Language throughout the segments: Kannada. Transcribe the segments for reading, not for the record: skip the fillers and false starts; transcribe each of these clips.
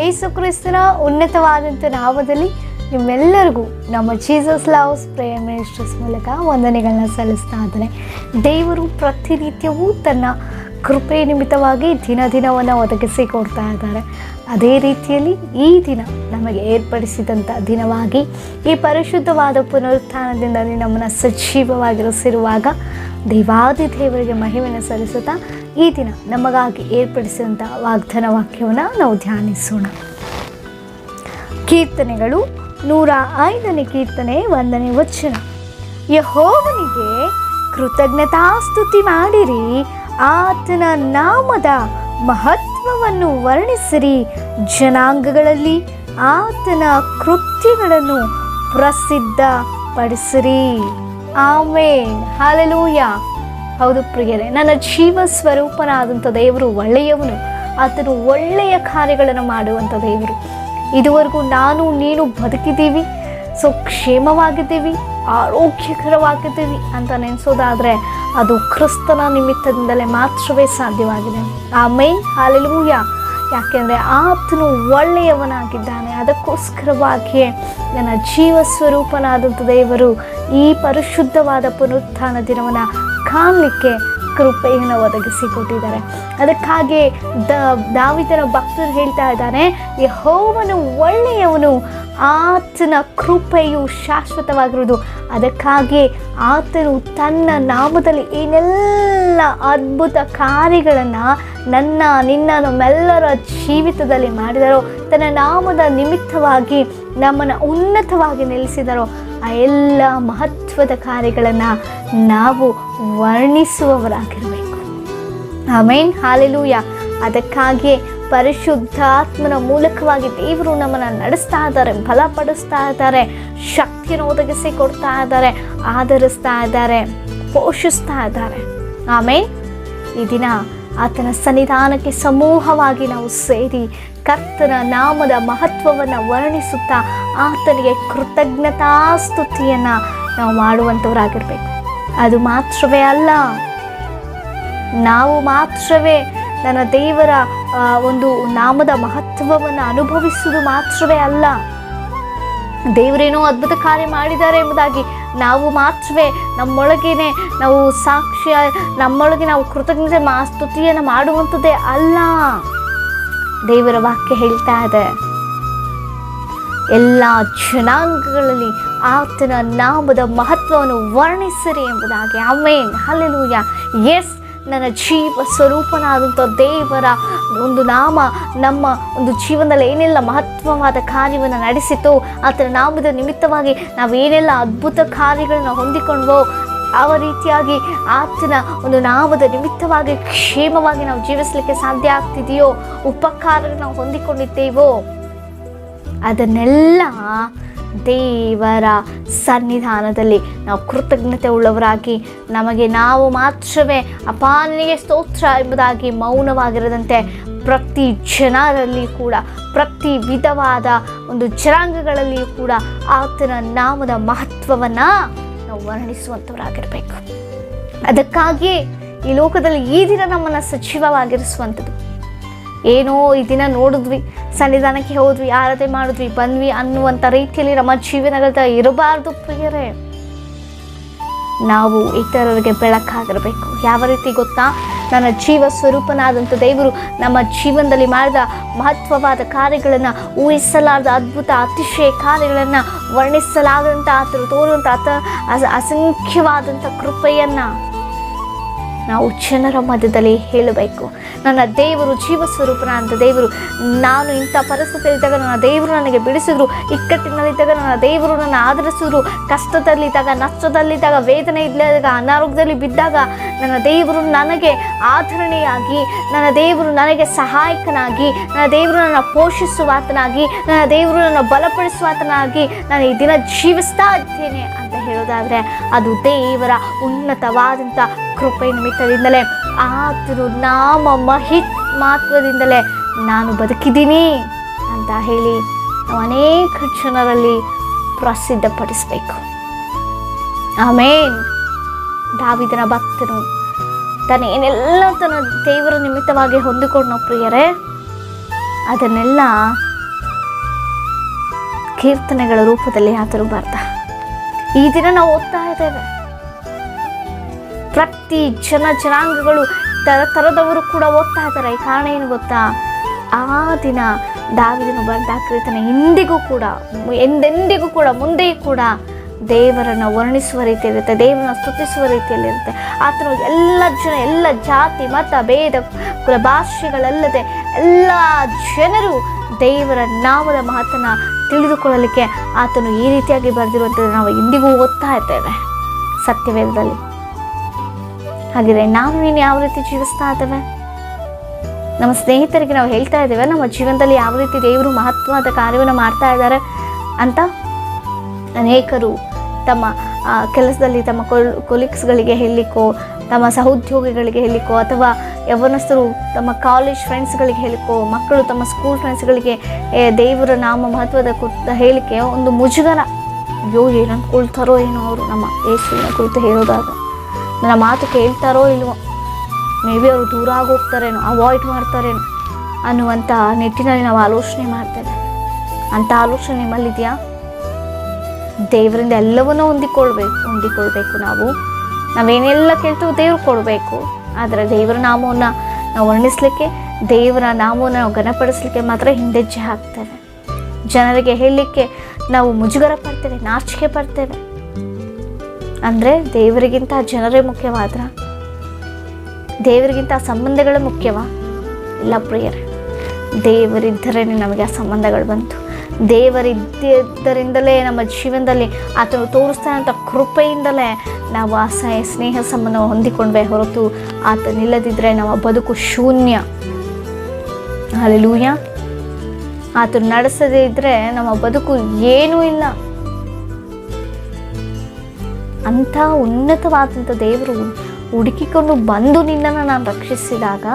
ಯೇಸು ಕ್ರಿಸ್ತನ ಉನ್ನತವಾದಂಥ ನಾಮದಲ್ಲಿ ನಿಮ್ಮೆಲ್ಲರಿಗೂ ನಮ್ಮ ಜೀಸಸ್ ಲವ್ಸ್ ಪ್ರೇಯರ್ ಮಿನಿಸ್ಟ್ರೀಸ್ ಮೂಲಕ ವಂದನೆಗಳನ್ನ ಸಲ್ಲಿಸ್ತಾ ಇದ್ದಾರೆ. ದೇವರು ಪ್ರತಿನಿತ್ಯವೂ ತನ್ನ ಕೃಪೆ ನಿಮಿತ್ತವಾಗಿ ದಿನವನ್ನು ಒದಗಿಸಿ ಕೊಡ್ತಾ ಇದ್ದಾರೆ. ಅದೇ ರೀತಿಯಲ್ಲಿ ಈ ದಿನ ನಮಗೆ ಏರ್ಪಡಿಸಿದಂಥ ದಿನವಾಗಿ ಈ ಪರಿಶುದ್ಧವಾದ ಪುನರುತ್ಥಾನದಿಂದ ನಮ್ಮನ್ನು ಸಜೀವವಾಗಿರಿಸಿರುವಾಗ ದೇವರಿಗೆ ಮಹಿಮೆಯನ್ನು ಸಲ್ಲಿಸುತ್ತಾ ಈ ದಿನ ನಮಗಾಗಿ ಏರ್ಪಡಿಸಿದಂಥ ವಾಗ್ದಾನ ವಾಕ್ಯವನ್ನು ನಾವು ಧ್ಯಾನಿಸೋಣ. ಕೀರ್ತನೆಗಳು 105ನೇ ಕೀರ್ತನೆ 1ನೇ ವಚನ. ಯೆಹೋವನಿಗೆ ಕೃತಜ್ಞತಾಸ್ತುತಿ ಮಾಡಿರಿ, ಆತನ ನಾಮದ ಮಹತ್ವವನ್ನು ವರ್ಣಿಸಿರಿ, ಜನಾಂಗಗಳಲ್ಲಿ ಆತನ ಕೃತ್ಯಗಳನ್ನು ಪ್ರಸಿದ್ಧಪಡಿಸಿರಿ. ಆಮೇನ್, ಹಲ್ಲೆಲೂಯ. ಹೌದು ಪ್ರಿಯರೇ, ನನ್ನ ಜೀವ ಸ್ವರೂಪನಾದಂಥ ದೇವರು ಒಳ್ಳೆಯವನು. ಆತನು ಒಳ್ಳೆಯ ಕಾರ್ಯಗಳನ್ನು ಮಾಡುವಂಥ ದೇವರು. ಇದುವರೆಗೂ ನಾನು ನೀನು ಬದುಕಿದ್ದೀವಿ, ಕ್ಷೇಮವಾಗಿದ್ದೀವಿ, ಆರೋಗ್ಯಕರವಾಗಿದ್ದೀವಿ ಅಂತ ನೆನೆಸೋದಾದರೆ ಅದು ಕ್ರಿಸ್ತನ ನಿಮಿತ್ತದಿಂದಲೇ ಮಾತ್ರವೇ ಸಾಧ್ಯವಾಗಿದೆ. ಆಮೇನ್, ಹಲ್ಲೆಲೂಯ. ಯಾಕೆಂದರೆ ಆತನು ಒಳ್ಳೆಯವನಾಗಿದ್ದಾನೆ. ಅದಕ್ಕೋಸ್ಕರವಾಗಿಯೇ ನನ್ನ ಜೀವ ಸ್ವರೂಪನಾದಂಥ ದೇವರು ಈ ಪರಿಶುದ್ಧವಾದ ಪುನರುತ್ಥಾನ ದಿನವನ್ನು ಕಾಣಲಿಕ್ಕೆ ಕೃಪೆಯನ್ನು ಒದಗಿಸಿಕೊಟ್ಟಿದ್ದಾರೆ. ಅದಕ್ಕಾಗಿ ದಾವೀದನ ಭಕ್ತರು ಹೇಳ್ತಾ ಇದ್ದಾನೆ, ಯೆಹೋವನು ಒಳ್ಳೆಯವನು, ಆತನ ಕೃಪೆಯು ಶಾಶ್ವತವಾಗಿರುವುದು. ಅದಕ್ಕಾಗಿ ಆತನು ತನ್ನ ನಾಮದಲ್ಲಿ ಏನೆಲ್ಲ ಅದ್ಭುತ ಕಾರ್ಯಗಳನ್ನು ನಿನ್ನ ನಮ್ಮೆಲ್ಲರ ಜೀವಿತದಲ್ಲಿ ಮಾಡಿದರೋ, ತನ್ನ ನಾಮದ ನಿಮಿತ್ತವಾಗಿ ನಮ್ಮನ್ನು ಉನ್ನತವಾಗಿ ನಿಲ್ಲಿಸಿದರೋ, ಆ ಎಲ್ಲ ಮಹತ್ವದ ಕಾರ್ಯಗಳನ್ನು ನಾವು ವರ್ಣಿಸುವವರಾಗಿರಬೇಕು. ಆಮೇನ್, ಹಲ್ಲೆಲೂಯ. ಅದಕ್ಕಾಗಿಯೇ ಪರಿಶುದ್ಧಾತ್ಮನ ಮೂಲಕವಾಗಿ ದೇವರು ನಮ್ಮನ್ನು ನಡೆಸ್ತಾ ಇದ್ದಾರೆ, ಬಲಪಡಿಸ್ತಾ ಇದ್ದಾರೆ, ಶಕ್ತಿಯನ್ನು ಒದಗಿಸಿ ಕೊಡ್ತಾ ಇದ್ದಾರೆ, ಆಧರಿಸ್ತಾ ಇದ್ದಾರೆ, ಪೋಷಿಸ್ತಾ ಇದ್ದಾರೆ. ಆಮೇನ್. ಈ ದಿನ ಆತನ ಸನ್ನಿಧಾನಕ್ಕೆ ಸಮೂಹವಾಗಿ ನಾವು ಸೇರಿ ಕರ್ತನ ನಾಮದ ಮಹತ್ವವನ್ನು ವರ್ಣಿಸುತ್ತಾ ಆತನಿಗೆ ಕೃತಜ್ಞತಾಸ್ತುತಿಯನ್ನು ನಾವು ಮಾಡುವಂಥವರಾಗಿರ್ಬೇಕು. ಅದು ಮಾತ್ರವೇ ಅಲ್ಲ, ನಾವು ಮಾತ್ರವೇ ನನ್ನ ದೇವರ ಒಂದು ನಾಮದ ಮಹತ್ವವನ್ನು ಅನುಭವಿಸುವುದು ಮಾತ್ರವೇ ಅಲ್ಲ, ದೇವರೇನೋ ಅದ್ಭುತ ಕಾರ್ಯ ಮಾಡಿದ್ದಾರೆ ಎಂಬುದಾಗಿ ನಾವು ಮಾತ್ರವೇ ನಮ್ಮೊಳಗೇನೆ ನಾವು ಸಾಕ್ಷಿ, ನಮ್ಮೊಳಗೆ ನಾವು ಕೃತಜ್ಞತೆ ಸ್ತುತಿಯನ್ನು ಮಾಡುವಂಥದ್ದೇ ಅಲ್ಲ. ದೇವರ ವಾಕ್ಯ ಹೇಳ್ತಾ ಇದೆ, ಎಲ್ಲ ಜನಾಂಗಗಳಲ್ಲಿ ಆತನ ನಾಮದ ಮಹತ್ವವನ್ನು ವರ್ಣಿಸಿರಿ ಎಂಬುದಾಗಿ. ಆಮೇನ್, ಹಲ್ಲೆಲೂಯ. ಎಸ್, ನನ್ನ ಜೀವ ಸ್ವರೂಪನಾದಂಥ ದೇವರ ಒಂದು ನಾಮ ನಮ್ಮ ಒಂದು ಜೀವನದಲ್ಲಿ ಏನೆಲ್ಲ ಮಹತ್ವವಾದ ಕಾರ್ಯವನ್ನು ನಡೆಸಿತು, ಆತನ ನಾಮದ ನಿಮಿತ್ತವಾಗಿ ನಾವೇನೆಲ್ಲ ಅದ್ಭುತ ಕಾರ್ಯಗಳನ್ನು ಹೊಂದಿಕೊಂಡ್ವೋ, ಯಾವ ರೀತಿಯಾಗಿ ಆತನ ಒಂದು ನಾಮದ ನಿಮಿತ್ತವಾಗಿ ಕ್ಷೇಮವಾಗಿ ನಾವು ಜೀವಿಸಲಿಕ್ಕೆ ಸಾಧ್ಯ ಆಗ್ತಿದೆಯೋ, ಉಪಕಾರಗಳನ್ನು ನಾವು ಹೊಂದಿಕೊಂಡಿದ್ದೇವೋ, ಅದನ್ನೆಲ್ಲ ದೇವರ ಸನ್ನಿಧಾನದಲ್ಲಿ ನಾವು ಕೃತಜ್ಞತೆ ಉಳ್ಳವರಾಗಿ ನಮಗೆ ನಾವು ಮಾತ್ರವೇ ಅಪಾ ನಿನಗೆ ಸ್ತೋತ್ರ ಎಂಬುದಾಗಿ ಮೌನವಾಗಿರದಂತೆ ಪ್ರತಿ ಜನರಲ್ಲಿ ಕೂಡ, ಪ್ರತಿ ವಿಧವಾದ ಒಂದು ಜನಾಂಗಗಳಲ್ಲಿಯೂ ಕೂಡ ಆತನ ನಾಮದ ಮಹತ್ವವನ್ನು ನಾವು ವರ್ಣಿಸುವಂಥವರಾಗಿರಬೇಕು. ಅದಕ್ಕಾಗಿಯೇ ಈ ಲೋಕದಲ್ಲಿ ಈ ದಿನ ನಮ್ಮನ್ನು ಸಜೀವವಾಗಿರಿಸುವಂಥದ್ದು. ಏನೋ ಈ ದಿನ ನೋಡಿದ್ವಿ, ಸನ್ನಿಧಾನಕ್ಕೆ ಹೋದ್ವಿ, ಆರಾಧನೆ ಮಾಡಿದ್ವಿ, ಬಂದ್ವಿ ಅನ್ನುವಂಥ ರೀತಿಯಲ್ಲಿ ನಮ್ಮ ಜೀವನಗಳ ಇರಬಾರ್ದು ಪ್ರಿಯರೇ. ನಾವು ಇತರರಿಗೆ ಬೆಳಕಾಗಿರಬೇಕು. ಯಾವ ರೀತಿ ಗೊತ್ತಾ? ನನ್ನ ಜೀವ ಸ್ವರೂಪನಾದಂಥ ದೇವರು ನಮ್ಮ ಜೀವನದಲ್ಲಿ ಮಾಡಿದ ಮಹತ್ವವಾದ ಕಾರ್ಯಗಳನ್ನು, ಊಹಿಸಲಾರದ ಅದ್ಭುತ ಅತಿಶಯ ಕಾರ್ಯಗಳನ್ನು, ವರ್ಣಿಸಲಾಗದಂಥ ಆತರು ತೋರುವಂಥ ಅಸಂಖ್ಯವಾದಂಥ ಕೃಪೆಯನ್ನು ನಾವು ಜನರ ಮಧ್ಯದಲ್ಲಿ ಹೇಳಬೇಕು. ನನ್ನ ದೇವರು ಜೀವ ಸ್ವರೂಪನಾದಂಥ ದೇವರು, ನಾನು ಇಂಥ ಪರಿಸ್ಥಿತಿಯಲ್ಲಿದ್ದಾಗ ನನ್ನ ದೇವರು ನನಗೆ ಬಿಡಿಸಿದ್ರು, ಇಕ್ಕಟ್ಟಿನಲ್ಲಿದ್ದಾಗ ನನ್ನ ದೇವರು ನನ್ನ ಆಧರಿಸಿದ್ರು, ಕಷ್ಟದಲ್ಲಿದ್ದಾಗ, ನಷ್ಟದಲ್ಲಿದ್ದಾಗ, ವೇದನೆ ಇಲ್ಲದಾಗ, ಅನಾರೋಗ್ಯದಲ್ಲಿ ಬಿದ್ದಾಗ ನನ್ನ ದೇವರು ನನಗೆ ಆಧರಣೆಯಾಗಿ, ನನ್ನ ದೇವರು ನನಗೆ ಸಹಾಯಕನಾಗಿ, ನನ್ನ ದೇವರು ನನ್ನ ಪೋಷಿಸುವಾತನಾಗಿ, ನನ್ನ ದೇವರು ನನ್ನ ಬಲಪಡಿಸುವಾತನಾಗಿ ನಾನು ಈ ದಿನ ಜೀವಿಸ್ತಾ ಇದ್ದೇನೆ ಅಂತ ಹೇಳೋದಾದರೆ ಅದು ದೇವರ ಉನ್ನತವಾದಂಥ ಕೃಪೆ ನಿಮಿತ್ತದಿಂದಲೇ, ಆತನು ನಾಮ ಮಹತ್ವದಿಂದಲೇ ನಾನು ಬದುಕಿದ್ದೀನಿ ಅಂತ ಹೇಳಿ ನಾವು ಅನೇಕ ಜನರಲ್ಲಿ ಪ್ರಸಿದ್ಧಪಡಿಸಬೇಕು. ಆಮೇನ್. ದಾವೀದನ ಭಕ್ತನು ತನ್ನ ದೇವರ ನಿಮಿತ್ತವಾಗಿ ಹೊಂದಿಕೊಂಡ ಪ್ರಿಯರೇ, ಅದನ್ನೆಲ್ಲ ಕೀರ್ತನೆಗಳ ರೂಪದಲ್ಲಿ ಆತನು ಬರ್ದ. ಈ ದಿನ ನಾವು ಓದ್ತಾ ಇದ್ದೇವೆ. ಪ್ರತಿ ಜನಾಂಗಗಳು ತರದವರು ಕೂಡ ಓದ್ತಾ ಇದ್ದಾರೆ. ಈ ಕಾರಣ ಏನು ಗೊತ್ತಾ? ಆ ದಿನ ದಾವೀದನು ಬರೆದ ಕೀರ್ತನೆ ಇಂದಿಗೂ ಕೂಡ, ಎಂದೆಂದಿಗೂ ಕೂಡ, ಮುಂದೆಯೂ ಕೂಡ ದೇವರನ್ನು ವರ್ಣಿಸುವ ರೀತಿಯಲ್ಲಿರುತ್ತೆ, ದೇವರನ್ನು ಸ್ತುತಿಸುವ ರೀತಿಯಲ್ಲಿರುತ್ತೆ. ಆತನು ಎಲ್ಲ ಜಾತಿ ಮತ ಭೇದ ಕುಲ ಭಾಷೆಗಳಲ್ಲದೆ ಎಲ್ಲ ಜನರು ದೇವರ ನಾಮದ ಮಾತನ್ನು ತಿಳಿದುಕೊಳ್ಳಲಿಕ್ಕೆ ಆತನು ಈ ರೀತಿಯಾಗಿ ಬರೆದಿರುವಂಥದ್ದು ನಾವು ಇಂದಿಗೂ ಓದ್ತಾ ಇದ್ದೇವೆ ಸತ್ಯವೇದದಲ್ಲಿ. ಹಾಗಿದ್ರೆ ನೀನು ಯಾವ ರೀತಿ ಜೀವಿಸ್ತಾ ಇದ್ದೇವೆ? ನಮ್ಮ ಸ್ನೇಹಿತರಿಗೆ ನಾವು ಹೇಳ್ತಾ ಇದ್ದೇವೆ ನಮ್ಮ ಜೀವನದಲ್ಲಿ ಯಾವ ರೀತಿ ದೇವರು ಮಹತ್ವದ ಕಾರ್ಯವನ್ನು ಮಾಡ್ತಾ ಇದ್ದಾರೆ ಅಂತ. ಅನೇಕರು ತಮ್ಮ ಕೆಲಸದಲ್ಲಿ ತಮ್ಮ ಕೊಲೀಗ್ಸ್ಗಳಿಗೆ ಹೇಳಲಿಕ್ಕೋ, ತಮ್ಮ ಸಹೋದ್ಯೋಗಿಗಳಿಗೆ ಹೇಳಲಿಕ್ಕೋ, ಅಥವಾ ಯವನಸ್ಥರು ತಮ್ಮ ಕಾಲೇಜ್ ಫ್ರೆಂಡ್ಸ್ಗಳಿಗೆ ಹೇಳಿಕೋ, ಮಕ್ಕಳು ತಮ್ಮ ಸ್ಕೂಲ್ ಫ್ರೆಂಡ್ಸ್ಗಳಿಗೆ ದೇವರ ನಾಮ ಮಹತ್ವದ ಕುರಿತು ಹೇಳಿಕೆ ಒಂದು ಮುಜುಗರ. ಅಯ್ಯೋ ಏನು ಅಂದ್ಕೊಳ್ತಾರೋ ಏನೋ ಅವರು ನಮ್ಮ ಯೇಸುವಿನ ಕುರಿತು ಹೇಳೋದಾಗ, ನನ್ನ ಮಾತು ಕೇಳ್ತಾರೋ ಇಲ್ವೋ, ಮೇ ಬಿ ಅವರು ದೂರ ಆಗೋಗ್ತಾರೇನೋ, ಅವಾಯ್ಡ್ ಮಾಡ್ತಾರೇನೋ ಅನ್ನುವಂಥ ನಿಟ್ಟಿನಲ್ಲಿ ನಾವು ಆಲೋಚನೆ ಮಾಡ್ತೇವೆ. ಅಂಥ ಆಲೋಚನೆ ನಿಮ್ಮಲ್ಲಿದೆಯಾ? ದೇವರಿಂದ ಎಲ್ಲವನ್ನೂ ಹೊಂದಿಕೊಳ್ಬೇಕು. ನಾವೇನೆಲ್ಲ ಕೇಳ್ತೀವೋ ದೇವ್ರು ಕೊಡಬೇಕು. ಆದರೆ ದೇವರ ನಾಮವನ್ನು ನಾವು ವರ್ಣಿಸ್ಲಿಕ್ಕೆ, ದೇವರ ನಾಮವನ್ನು ನಾವು ಘನಪಡಿಸ್ಲಿಕ್ಕೆ ಮಾತ್ರ ಹಿಂದೆಜ್ಜೆ ಹಾಕ್ತೇವೆ. ಜನರಿಗೆ ಹೇಳಲಿಕ್ಕೆ ನಾವು ಮುಜುಗರ ಪಡ್ತೇವೆ, ನಾಚಿಕೆ ಪಡ್ತೇವೆ. ಅಂದರೆ ದೇವರಿಗಿಂತ ಜನರೇ ಮುಖ್ಯವಾದ್ರ? ದೇವರಿಗಿಂತ ಸಂಬಂಧಗಳೇ ಮುಖ್ಯವಾ? ಇಲ್ಲ ಪ್ರಿಯರೇ, ದೇವರಿದ್ದರೇ ನಮಗೆ ಆ ಸಂಬಂಧಗಳು ಬಂತು. ದೇವರಿದ್ದರಿಂದಲೇ ನಮ್ಮ ಜೀವನದಲ್ಲಿ ಆತನು ತೋರಿಸ್ತಾನಂಥ ಕೃಪೆಯಿಂದಲೇ ನಾವು ಆ ಸ್ನೇಹ ಸಂಬಂಧ ಹೊಂದಿಕೊಂಡ್ವೆ ಹೊರತು ಆತನಿಲ್ಲದಿದ್ದರೆ ನಮ್ಮ ಬದುಕು ಶೂನ್ಯ. ಹಲ್ಲೆಲೂಯಾ. ಆತನು ನಡೆಸದೇ ಇದ್ದರೆ ನಮ್ಮ ಬದುಕು ಏನೂ ಇಲ್ಲ. ಅಂಥ ಉನ್ನತವಾದಂಥ ದೇವರು ಹುಡುಕಿಕೊಂಡು ಬಂದು ನಿನ್ನನ್ನು ನಾನು ರಕ್ಷಿಸಿದಾಗ,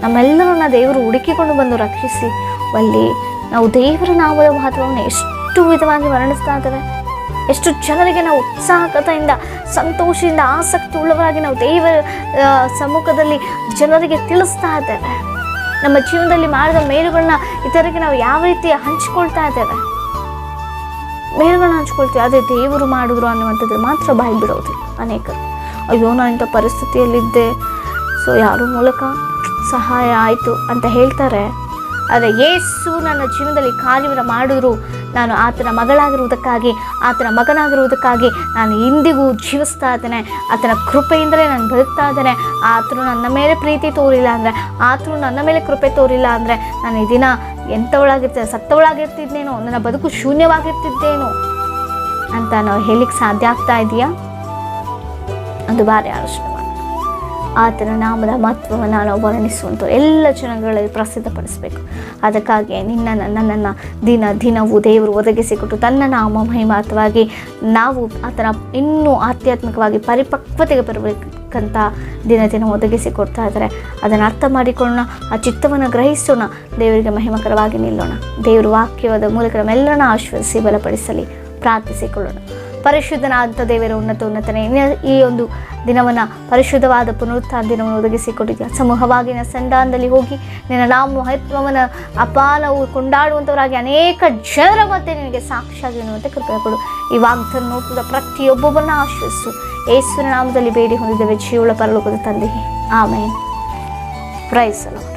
ನಮ್ಮೆಲ್ಲರನ್ನ ದೇವರು ಹುಡುಕಿಕೊಂಡು ಬಂದು ರಕ್ಷಿಸಿ ಅಲ್ಲಿ ನಾವು ದೇವರ ನಾಮದ ಮಹತ್ವವನ್ನು ಎಷ್ಟು ವಿಧವಾಗಿ ವರ್ಣಿಸ್ತಾ ಇದ್ದೇವೆ. ಎಷ್ಟು ಜನರಿಗೆ ನಾವು ಉತ್ಸಾಹಕತೆಯಿಂದ, ಸಂತೋಷದಿಂದ, ಆಸಕ್ತಿ ಉಳ್ಳವರಾಗಿ ನಾವು ದೇವರ ಸಮ್ಮುಖದಲ್ಲಿ ಜನರಿಗೆ ತಿಳಿಸ್ತಾ ಇದ್ದೇವೆ. ನಮ್ಮ ಜೀವನದಲ್ಲಿ ಮಾಡಿದ ಮೇಲುಗಳನ್ನ ಇತರರಿಗೆ ನಾವು ಯಾವ ರೀತಿ ಹಂಚಿಕೊಳ್ತಾ ಇದ್ದೇವೆ. ಮೇಲುಗಳನ್ನ ಹಂಚ್ಕೊಳ್ತೀವಿ, ಅದೇ ದೇವರು ಮಾಡಿದ್ರು ಅನ್ನುವಂಥದ್ದು ಮಾತ್ರ ಬಾಯಿ ಬಿಡೋದಿಲ್ಲ ಅನೇಕರು. ಅಯ್ಯೋ ನಾನು ಇಂಥ ಪರಿಸ್ಥಿತಿಯಲ್ಲಿದ್ದೆ, ಸೊ ಯಾರ ಮೂಲಕ ಸಹಾಯ ಆಯಿತು ಅಂತ ಹೇಳ್ತಾರೆ. ಆದರೆ ಯೇಸು ನನ್ನ ಜೀವನದಲ್ಲಿ ಕಾರ್ಯವನ್ನು ಮಾಡಿದ್ರು, ನಾನು ಆತನ ಮಗಳಾಗಿರುವುದಕ್ಕಾಗಿ, ಆತನ ಮಗನಾಗಿರುವುದಕ್ಕಾಗಿ ನಾನು ಇಂದಿಗೂ ಜೀವಿಸ್ತಾ ಇದ್ದೇನೆ. ಆತನ ಕೃಪೆಯಿಂದಲೇ ನಾನು ಬದುಕ್ತಾ ಇದ್ದೇನೆ. ಆತನು ನನ್ನ ಮೇಲೆ ಪ್ರೀತಿ ತೋರಿಲ್ಲ ಅಂದರೆ, ಆತನು ನನ್ನ ಮೇಲೆ ಕೃಪೆ ತೋರಿಲ್ಲ ಅಂದರೆ ನಾನು ಈ ದಿನ ಎಂಥವಳಾಗಿರ್ತೇನೆ, ಸತ್ತವಳಾಗಿರ್ತಿದ್ದೇನೋ, ನನ್ನ ಬದುಕು ಶೂನ್ಯವಾಗಿರ್ತಿದ್ದೇನೋ ಅಂತ ನಾವು ಹೇಳಲಿಕ್ಕೆ ಸಾಧ್ಯ ಆಗ್ತಾ ಇದೆಯಾ? ಅದು ಭಾರಿ ಆಲೋಚನೆ ಮಾಡಿ ಆತನ ನಾಮದ ಮಹತ್ವವನ್ನು ನಾವು ವರ್ಣಿಸುವಂಥ ಎಲ್ಲ ಜನಗಳಲ್ಲಿ ಪ್ರಸಿದ್ಧಪಡಿಸಬೇಕು. ಅದಕ್ಕಾಗಿ ನನ್ನನ್ನು ದಿನವೂ ದೇವರು ಒದಗಿಸಿಕೊಟ್ಟು ತನ್ನ ನಾಮ ಮಹಿಮಾರ್ಥವಾಗಿ ನಾವು ಆತನ ಇನ್ನೂ ಆಧ್ಯಾತ್ಮಿಕವಾಗಿ ಪರಿಪಕ್ವತೆಗೆ ಬರಬೇಕಂತ ದಿನ ಒದಗಿಸಿಕೊಡ್ತಾ ಇದ್ದಾರೆ. ಅದನ್ನು ಅರ್ಥ ಮಾಡಿಕೊಳ್ಳೋಣ, ಆ ಚಿತ್ತವನ್ನು ಗ್ರಹಿಸೋಣ, ದೇವರಿಗೆ ಮಹಿಮಕರವಾಗಿ ನಿಲ್ಲೋಣ. ದೇವರ ವಾಕ್ಯವಾದ ಮೂಲಕ ನಮ್ಮೆಲ್ಲರನ್ನ ಆಶೀರ್ವದಿಸಿ ಬಲಪಡಿಸಲಿ. ಪ್ರಾರ್ಥಿಸಿಕೊಳ್ಳೋಣ. ಪರಿಶುದ್ಧನಾದಂಥ ದೇವರ ಉನ್ನತನೇ, ಈ ಒಂದು ದಿನವನ್ನು ಪರಿಶುದ್ಧವಾದ ಪುನರುತ್ಥಾನ ದಿನವನ್ನು ಒದಗಿಸಿಕೊಟ್ಟಿದ್ಯಾ. ಸಮೂಹವಾಗಿ ಸಂಧಾನದಲ್ಲಿ ಹೋಗಿ ನಿನ್ನ ನಾಮ ಮಹತ್ವವನ್ನು ನಾವು ಕೊಂಡಾಡುವಂಥವರಾಗಿ ಅನೇಕ ಜನರ ಮಧ್ಯೆ ನಿನಗೆ ಸಾಕ್ಷಿಯಾಗಿ ಎನ್ನುವಂತೆ ಕೃಪೆ ಕೊಡು. ಈ ವಾಗ್ದಾನ ನೋಟದ ಪ್ರತಿಯೊಬ್ಬೊಬ್ಬರನ್ನ ಆಶೀರ್ವಿಸು. ಯೇಸುವಿನ ನಾಮದಲ್ಲಿ ಬೇಡಿ ಹೊಂದಿದ್ದೇವೆ ಜೀವಳ ಪರಲೋಕದ ತಂದೆಯೇ, ಆಮೇನ್. Price the lord.